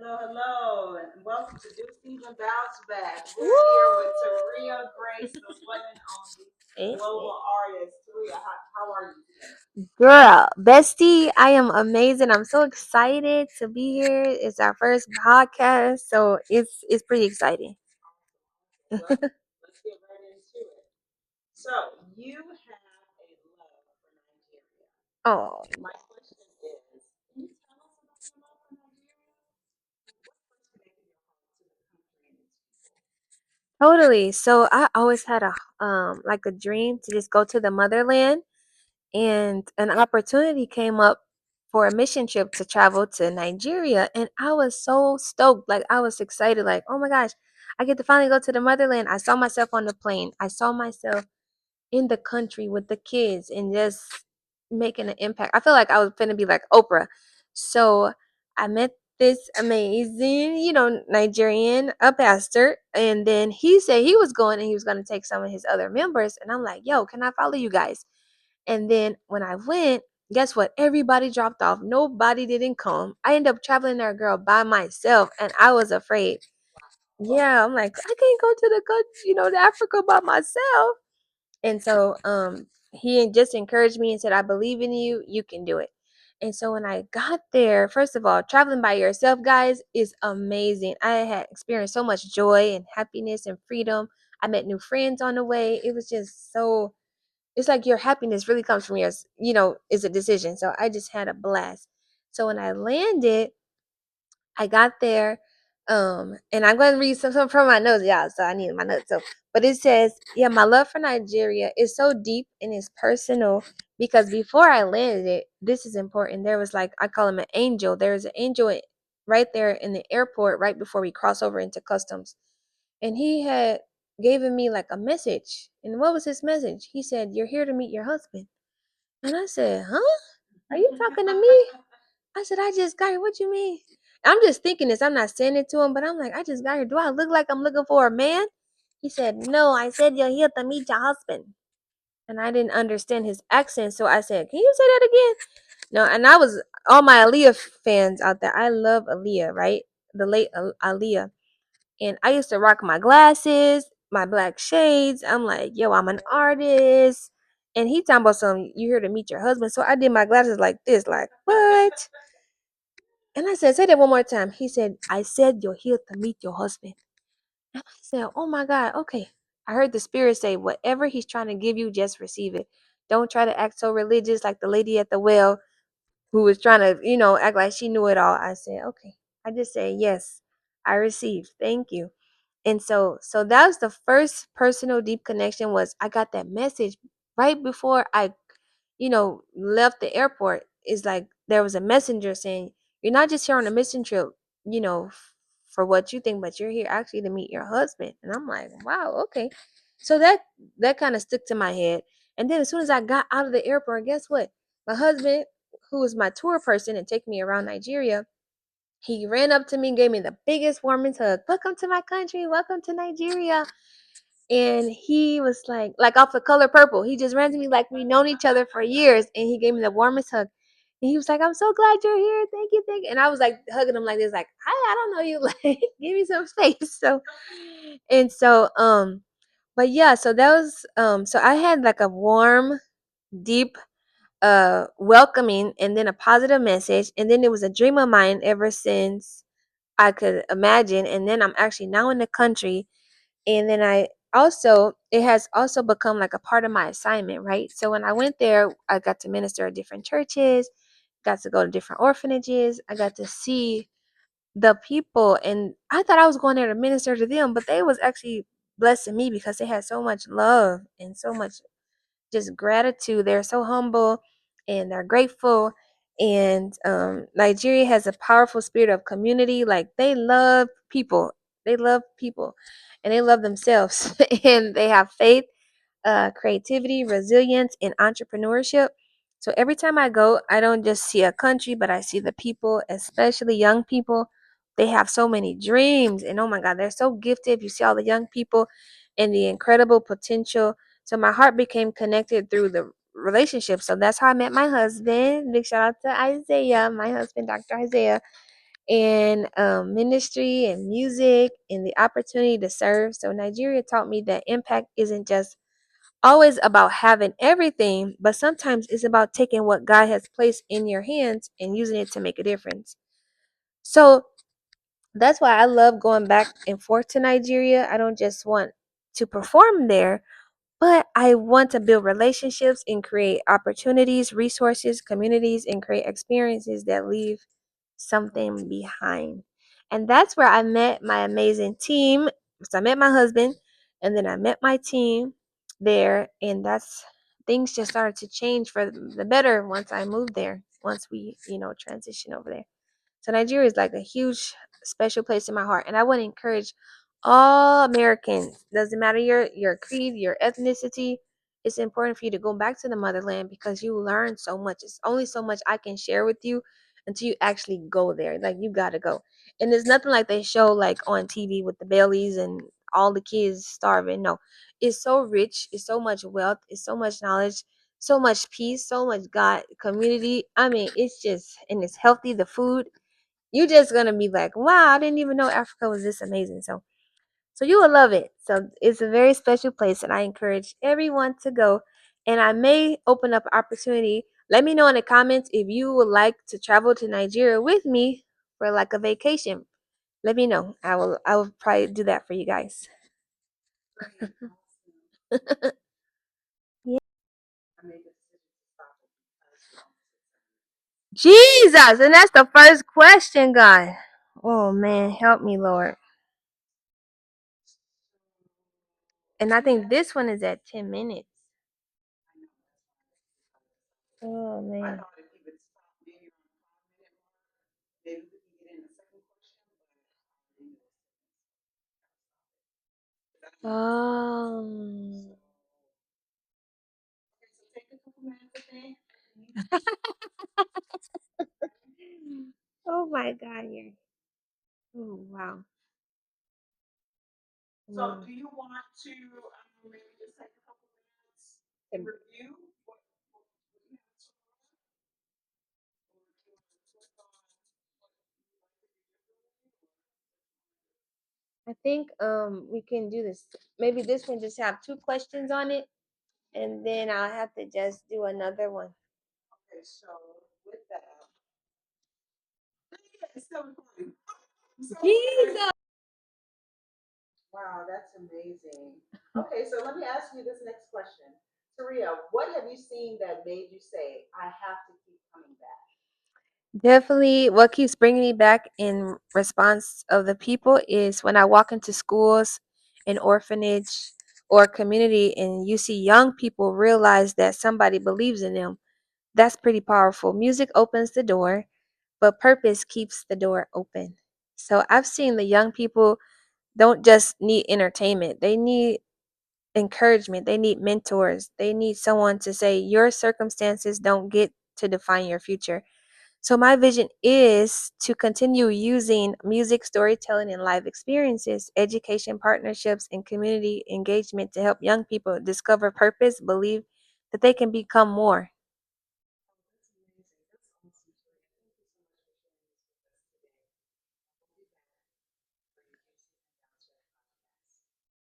Hello, and welcome to Do Steve and Bounce Back. We're here with Woo! Tereya Grace, the one and only Eh, global artist. Tereya, how are you today? Girl, bestie, I am amazing. I'm so excited to be here. It's our first podcast, so it's pretty exciting. Well, let's get right into it. So, you have a love for Nigeria. Oh, My question is, can you tell us about your love for Nigeria? What first connected your heart to the country and its people? totally. So I always had a like a dream to just go to the motherland, and an opportunity came up for a mission trip to travel to Nigeria, and I was so stoked. Like I was excited like, "Oh my gosh, I get to finally go to the motherland." I saw myself on the plane. I saw myself in the country with the kids and just making an impact. I feel like I was gonna be like Oprah. So I met this amazing, Nigerian pastor, and then he said he was going and he was gonna take some of his other members, and I'm like, yo, can I follow you guys? And then when I went, guess what? Everybody dropped off. Nobody didn't come. I ended up traveling there, girl, by myself, and I was afraid. Yeah, I'm like, I can't go to the country, to Africa by myself. And so he just encouraged me and said, I believe in you, you can do it. And so when I got there, first of all, traveling by yourself, guys, is amazing. I had experienced so much joy and happiness and freedom. I met new friends on the way. It was just so, it's like your happiness really comes from yours, is a decision. So I just had a blast. So when I landed, I got there, and I'm going to read some from my notes, y'all. So I need my notes. So, but it says, yeah, my love for Nigeria is so deep and it's personal because before I landed, this is important. There was like, I call him an angel. There was an angel right there in the airport right before we cross over into customs, and he had given me like a message. And what was his message? He said, "You're here to meet your husband." And I said, "Huh? Are you talking to me?" I said, I just got here. What you mean? I'm just thinking this. I'm not saying it to him, but I'm like, I just got here. Do I look like I'm looking for a man? He said, no, I said you're here to meet your husband. And I didn't understand his accent. So I said, can you say that again? No, and I was all my Aaliyah fans out there. I love Aaliyah, right? The late Aaliyah. And I used to rock my glasses, my black shades. I'm like, yo, I'm an artist. And he talking about something, you here to meet your husband. So I did my glasses like this, like, what? And I said, say that one more time. He said, I said you're here to meet your husband. And I said, oh my God, okay. I heard the spirit say, whatever he's trying to give you, just receive it. Don't try to act so religious like the lady at the well who was trying to, act like she knew it all. I said, okay. I just said, yes, I received. Thank you. And so that was the first personal deep connection. Was I got that message right before I left the airport. Is like there was a messenger saying, you're not just here on a mission trip, for what you think, but you're here actually to meet your husband. And I'm like, wow, okay. So that kind of stuck to my head. And then as soon as I got out of the airport, guess what? My husband, who was my tour person and take me around Nigeria, he ran up to me and gave me the biggest, warmest hug. Welcome to my country. Welcome to Nigeria. And he was like off the color purple. He just ran to me like we known each other for years. And he gave me the warmest hug. And he was like, I'm so glad you're here. Thank you, thank you. And I was like hugging him like this, like, hi, I don't know you. Like, give me some space. So but yeah, so that was so I had like a warm, deep welcoming, and then a positive message. And then it was a dream of mine ever since I could imagine. And then I'm actually now in the country, and then it has also become like a part of my assignment, right? So when I went there, I got to minister at different churches, got to go to different orphanages. I got to see the people, and I thought I was going there to minister to them, but they was actually blessing me because they had so much love and so much just gratitude. They're so humble and they're grateful. And Nigeria has a powerful spirit of community. Like they love people. They love people and they love themselves. And they have faith, creativity, resilience, and entrepreneurship. So every time I go, I don't just see a country, but I see the people, especially young people. They have so many dreams, and oh my God, they're so gifted. You see all the young people and the incredible potential. So my heart became connected through the relationship. So that's how I met my husband. Big shout out to Isaiah, my husband, Dr. Isaiah. and ministry and music and the opportunity to serve. So Nigeria taught me that impact isn't just always about having everything, but sometimes it's about taking what God has placed in your hands and using it to make a difference. So that's why I love going back and forth to Nigeria. I don't just want to perform there, but I want to build relationships and create opportunities, resources, communities, and create experiences that leave something behind. And that's where I met my amazing team. So I met my husband and then I met my team there. And that's things just started to change for the better once I moved there, once we, transitioned over there. So Nigeria is like a huge special place in my heart, and I want to encourage all Americans. Doesn't matter your creed, your ethnicity. It's important for you to go back to the motherland because you learn so much. It's only so much I can share with you until you actually go there. Like you gotta go, and there's nothing like they show like on TV with the Baileys and all the kids starving. No, it's so rich. It's so much wealth. It's so much knowledge. So much peace. So much God community. I mean, it's just and it's healthy. The food you're just gonna be like, wow, I didn't even know Africa was this amazing. So you will love it. So it's a very special place, and I encourage everyone to go. And I may open up opportunity. Let me know in the comments if you would like to travel to Nigeria with me for like a vacation. Let me know. I will probably do that for you guys. Great, awesome. Yeah. I made the decision to stop it because you almost hit 7 minutes. Jesus, and that's the first question, God. Oh man, help me, Lord. And I think this one is at 10 minutes. I know that's why Oh I man. thought if you would stop maybe around the 5 minute mark, maybe we can get in the second question, but I already knew it was taking, so I gotta stop it. Um, Okay, so take a couple minutes to think. oh my God, yeah. Oh wow. So Wow. do you want to maybe just take a couple minutes to Um, review what you have so far? Or do you want to click on what you like to do differently? I think we can do this. Maybe this one just have two questions on it, and then I'll have to just do another one. Okay, so with that, yeah, it's still recording. So, Jesus. wow, that's amazing. Okay, so let me ask you this next question. Tereya, what have you seen that made you say, I have to keep coming back? Definitely, what keeps bringing me back in response of the people is when I walk into schools, an orphanage, or a community, and you see young people realize that somebody believes in them. That's pretty powerful. Music opens the door, but purpose keeps the door open. So I've seen the young people don't just need entertainment, they need encouragement, they need mentors, they need someone to say, your circumstances don't get to define your future. So my vision is to continue using music, storytelling, and live experiences, education partnerships, and community engagement to help young people discover purpose, believe that they can become more,